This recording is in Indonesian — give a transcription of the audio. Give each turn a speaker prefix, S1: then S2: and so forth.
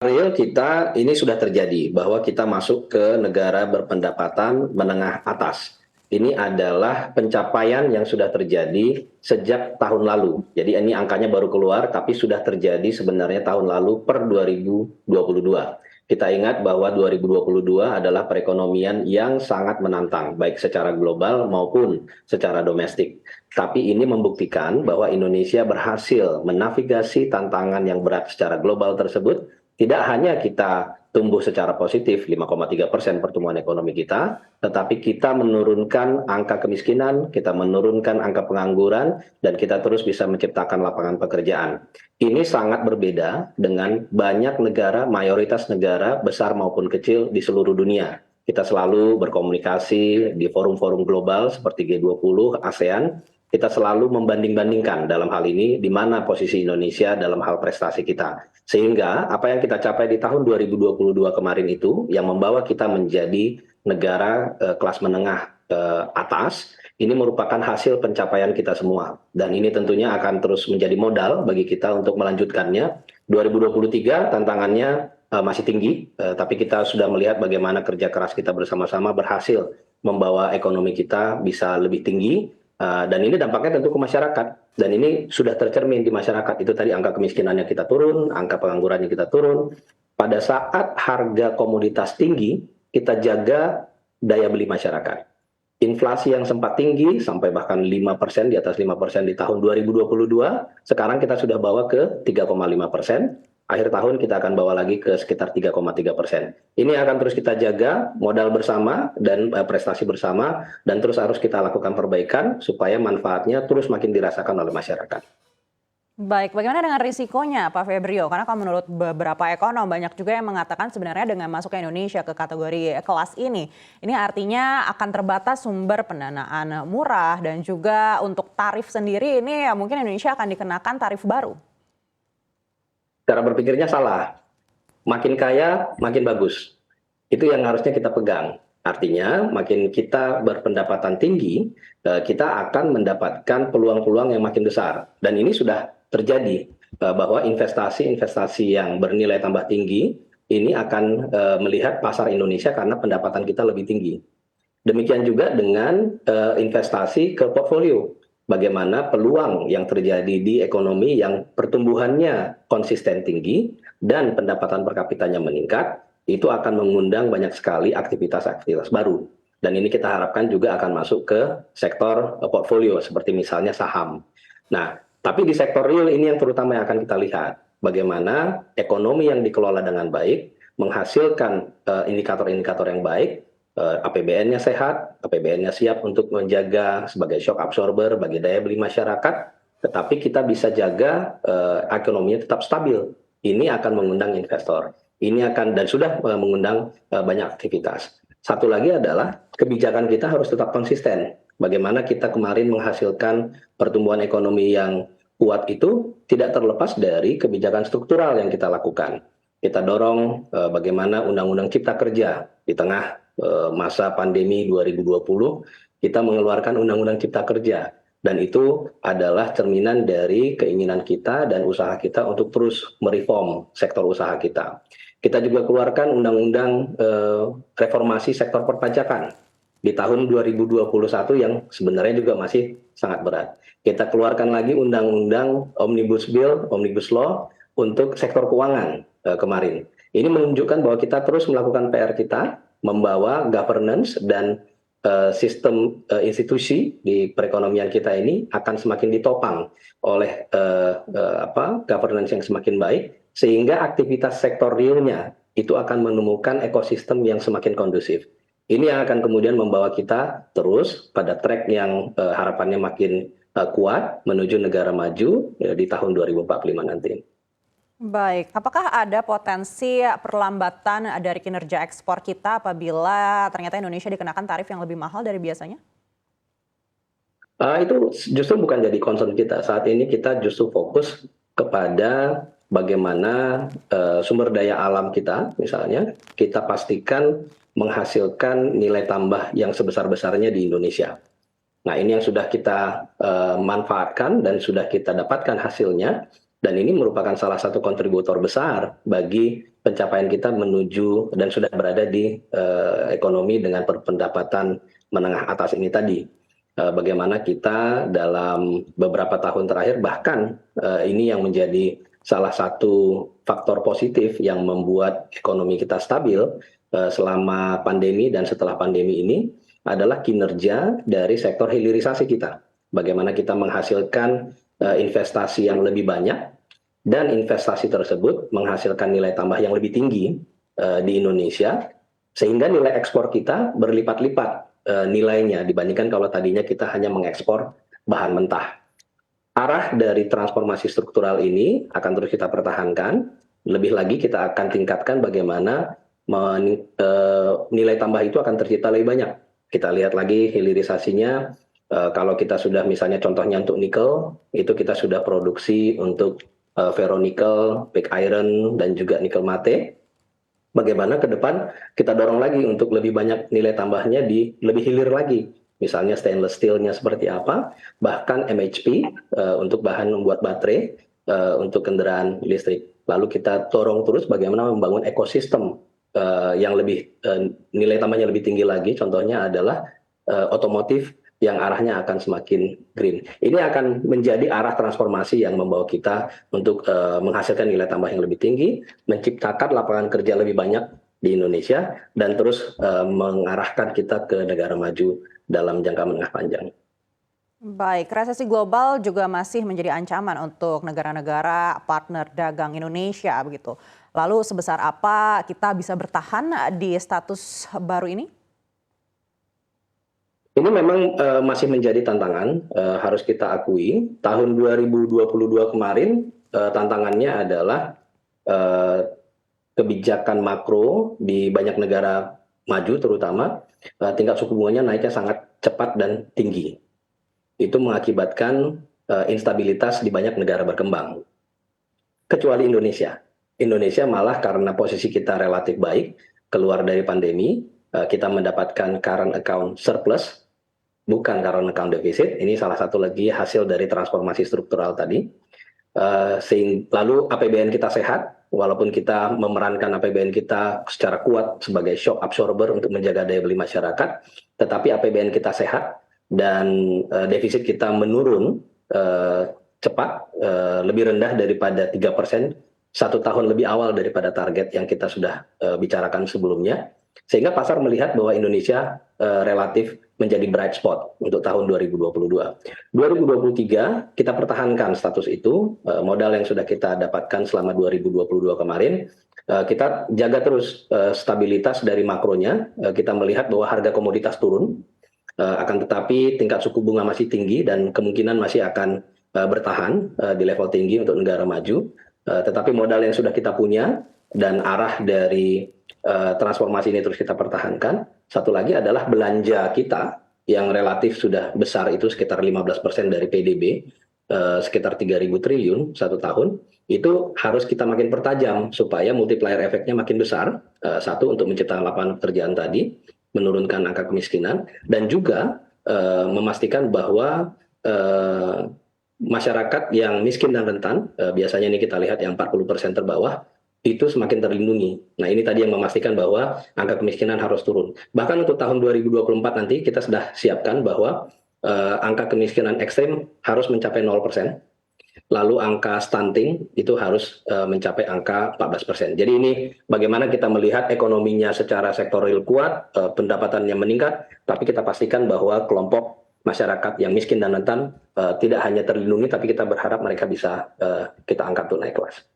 S1: Real kita ini sudah terjadi bahwa kita masuk ke negara berpendapatan menengah atas. Ini adalah pencapaian yang sudah terjadi sejak tahun lalu. Jadi ini angkanya baru keluar tapi sudah terjadi sebenarnya tahun lalu per 2022. Kita ingat bahwa 2022 adalah perekonomian yang sangat menantang baik secara global maupun secara domestik. Tapi ini membuktikan bahwa Indonesia berhasil menavigasi tantangan yang berat secara global tersebut. Tidak hanya kita tumbuh secara positif 5,3% pertumbuhan ekonomi kita, tetapi kita menurunkan angka kemiskinan, kita menurunkan angka pengangguran, dan kita terus bisa menciptakan lapangan pekerjaan. Ini sangat berbeda dengan banyak negara, mayoritas negara besar maupun kecil di seluruh dunia. Kita selalu berkomunikasi di forum-forum global seperti G20, ASEAN, kita selalu membanding-bandingkan dalam hal ini di mana posisi Indonesia dalam hal prestasi kita. Sehingga apa yang kita capai di tahun 2022 kemarin itu yang membawa kita menjadi negara kelas menengah atas, ini merupakan hasil pencapaian kita semua. Dan ini tentunya akan terus menjadi modal bagi kita untuk melanjutkannya. 2023 tantangannya masih tinggi, tapi kita sudah melihat bagaimana kerja keras kita bersama-sama berhasil membawa ekonomi kita bisa lebih tinggi. Dan ini dampaknya tentu ke masyarakat. Dan ini sudah tercermin di masyarakat. Itu tadi angka kemiskinannya kita turun, angka penganggurannya kita turun. Pada saat harga komoditas tinggi, kita jaga daya beli masyarakat. Inflasi yang sempat tinggi, sampai bahkan 5%, di atas 5% di tahun 2022, sekarang kita sudah bawa ke 3,5%. Akhir tahun kita akan bawa lagi ke sekitar 3,3%. Ini akan terus kita jaga modal bersama dan prestasi bersama, dan terus harus kita lakukan perbaikan supaya manfaatnya terus makin dirasakan oleh masyarakat.
S2: Baik, bagaimana dengan risikonya Pak Febrio? Karena kalau menurut beberapa ekonom banyak juga yang mengatakan sebenarnya dengan masuknya Indonesia ke kategori kelas ini artinya akan terbatas sumber pendanaan murah dan juga untuk tarif sendiri ini ya mungkin Indonesia akan dikenakan tarif baru.
S1: Cara berpikirnya salah. Makin kaya, makin bagus. Itu yang harusnya kita pegang. Artinya, makin kita berpendapatan tinggi, kita akan mendapatkan peluang-peluang yang makin besar. Dan ini sudah terjadi, bahwa investasi-investasi yang bernilai tambah tinggi, ini akan melihat pasar Indonesia karena pendapatan kita lebih tinggi. Demikian juga dengan investasi ke portfolio. Bagaimana peluang yang terjadi di ekonomi yang pertumbuhannya konsisten tinggi dan pendapatan per kapitanya meningkat, itu akan mengundang banyak sekali aktivitas-aktivitas baru. Dan ini kita harapkan juga akan masuk ke sektor portfolio, seperti misalnya saham. Nah, tapi di sektor real ini yang terutama yang akan kita lihat. Bagaimana ekonomi yang dikelola dengan baik, menghasilkan indikator-indikator yang baik, APBN-nya sehat, APBN-nya siap untuk menjaga sebagai shock absorber bagi daya beli masyarakat, tetapi kita bisa jaga ekonominya tetap stabil. Ini akan mengundang investor. Ini akan dan sudah mengundang banyak aktivitas. Satu lagi adalah kebijakan kita harus tetap konsisten. Bagaimana kita kemarin menghasilkan pertumbuhan ekonomi yang kuat itu tidak terlepas dari kebijakan struktural yang kita lakukan. Kita dorong bagaimana Undang-Undang Cipta Kerja di tengah masa pandemi 2020, kita mengeluarkan Undang-Undang Cipta Kerja. Dan itu adalah cerminan dari keinginan kita dan usaha kita untuk terus mereform sektor usaha kita. Kita juga keluarkan Undang-Undang reformasi sektor perpajakan di tahun 2021 yang sebenarnya juga masih sangat berat. Kita keluarkan lagi Undang-Undang Omnibus Bill, Omnibus Law untuk sektor keuangan kemarin. Ini menunjukkan bahwa kita terus melakukan PR kita, membawa governance dan sistem institusi di perekonomian kita ini akan semakin ditopang oleh governance yang semakin baik, sehingga aktivitas sektor realnya itu akan menemukan ekosistem yang semakin kondusif. Ini yang akan kemudian membawa kita terus pada track yang harapannya makin kuat menuju negara maju di tahun 2045 nanti.
S2: Baik, apakah ada potensi perlambatan dari kinerja ekspor kita apabila ternyata Indonesia dikenakan tarif yang lebih mahal dari biasanya?
S1: Itu justru bukan jadi concern kita. Saat ini kita justru fokus kepada bagaimana sumber daya alam kita, misalnya, kita pastikan menghasilkan nilai tambah yang sebesar-besarnya di Indonesia. Nah, ini yang sudah kita manfaatkan dan sudah kita dapatkan hasilnya. Dan ini merupakan salah satu kontributor besar bagi pencapaian kita menuju dan sudah berada di ekonomi dengan pendapatan menengah atas ini tadi. Bagaimana kita dalam beberapa tahun terakhir, bahkan ini yang menjadi salah satu faktor positif yang membuat ekonomi kita stabil selama pandemi dan setelah pandemi ini adalah kinerja dari sektor hilirisasi kita. Bagaimana kita menghasilkan investasi yang lebih banyak dan investasi tersebut menghasilkan nilai tambah yang lebih tinggi di Indonesia, sehingga nilai ekspor kita berlipat-lipat nilainya dibandingkan kalau tadinya kita hanya mengekspor bahan mentah. Arah dari transformasi struktural ini akan terus kita pertahankan. Lebih lagi kita akan tingkatkan bagaimana nilai tambah itu akan tercipta lebih banyak. Kita lihat lagi hilirisasinya. Kalau kita sudah misalnya contohnya untuk nikel, itu kita sudah produksi untuk ferronikel, pig iron, dan juga nikel mate. Bagaimana ke depan kita dorong lagi untuk lebih banyak nilai tambahnya di lebih hilir lagi. Misalnya stainless steel-nya seperti apa, bahkan MHP untuk bahan membuat baterai untuk kendaraan listrik. Lalu kita dorong terus bagaimana membangun ekosistem yang lebih nilai tambahnya lebih tinggi lagi. Contohnya adalah otomotif yang arahnya akan semakin green. Ini akan menjadi arah transformasi yang membawa kita untuk menghasilkan nilai tambah yang lebih tinggi, menciptakan lapangan kerja lebih banyak di Indonesia, dan terus mengarahkan kita ke negara maju dalam jangka menengah panjang.
S2: Baik, resesi global juga masih menjadi ancaman untuk negara-negara partner dagang Indonesia begitu. Lalu sebesar apa kita bisa bertahan di status baru ini?
S1: Ini memang masih menjadi tantangan, harus kita akui. Tahun 2022 kemarin tantangannya adalah kebijakan makro di banyak negara maju terutama tingkat suku bunganya naiknya sangat cepat dan tinggi. Itu mengakibatkan instabilitas di banyak negara berkembang. Kecuali Indonesia. Indonesia malah karena posisi kita relatif baik, keluar dari pandemi, kita mendapatkan current account surplus, bukan current account deficit. Ini salah satu lagi hasil dari transformasi struktural tadi. Lalu APBN kita sehat, walaupun kita memerankan APBN kita secara kuat sebagai shock absorber untuk menjaga daya beli masyarakat, tetapi APBN kita sehat dan defisit kita menurun cepat, lebih rendah daripada 3%, 1 tahun lebih awal daripada target yang kita sudah bicarakan sebelumnya. Sehingga pasar melihat bahwa Indonesia relatif menjadi bright spot untuk tahun 2022. 2023 kita pertahankan status itu, modal yang sudah kita dapatkan selama 2022 kemarin, kita jaga terus stabilitas dari makronya. Kita melihat bahwa harga komoditas turun, akan tetapi tingkat suku bunga masih tinggi dan kemungkinan masih akan bertahan di level tinggi untuk negara maju. Tetapi modal yang sudah kita punya dan arah dari transformasi ini terus kita pertahankan. Satu lagi adalah belanja kita yang relatif sudah besar, itu sekitar 15% dari PDB, sekitar 3.000 triliun satu tahun. Itu harus kita makin pertajam supaya multiplier efeknya makin besar. Satu, untuk menciptakan lapangan pekerjaan tadi, menurunkan angka kemiskinan, dan juga memastikan bahwa masyarakat yang miskin dan rentan, biasanya ini kita lihat yang 40% terbawah, itu semakin terlindungi. Nah, ini tadi yang memastikan bahwa angka kemiskinan harus turun. Bahkan untuk tahun 2024 nanti kita sudah siapkan bahwa angka kemiskinan ekstrim harus mencapai 0%. Lalu angka stunting itu harus mencapai angka 14%. Jadi ini bagaimana kita melihat ekonominya secara sektoral kuat, pendapatannya meningkat, tapi kita pastikan bahwa kelompok masyarakat yang miskin dan rentan tidak hanya terlindungi, tapi kita berharap mereka bisa kita angkat untuk naik kelas.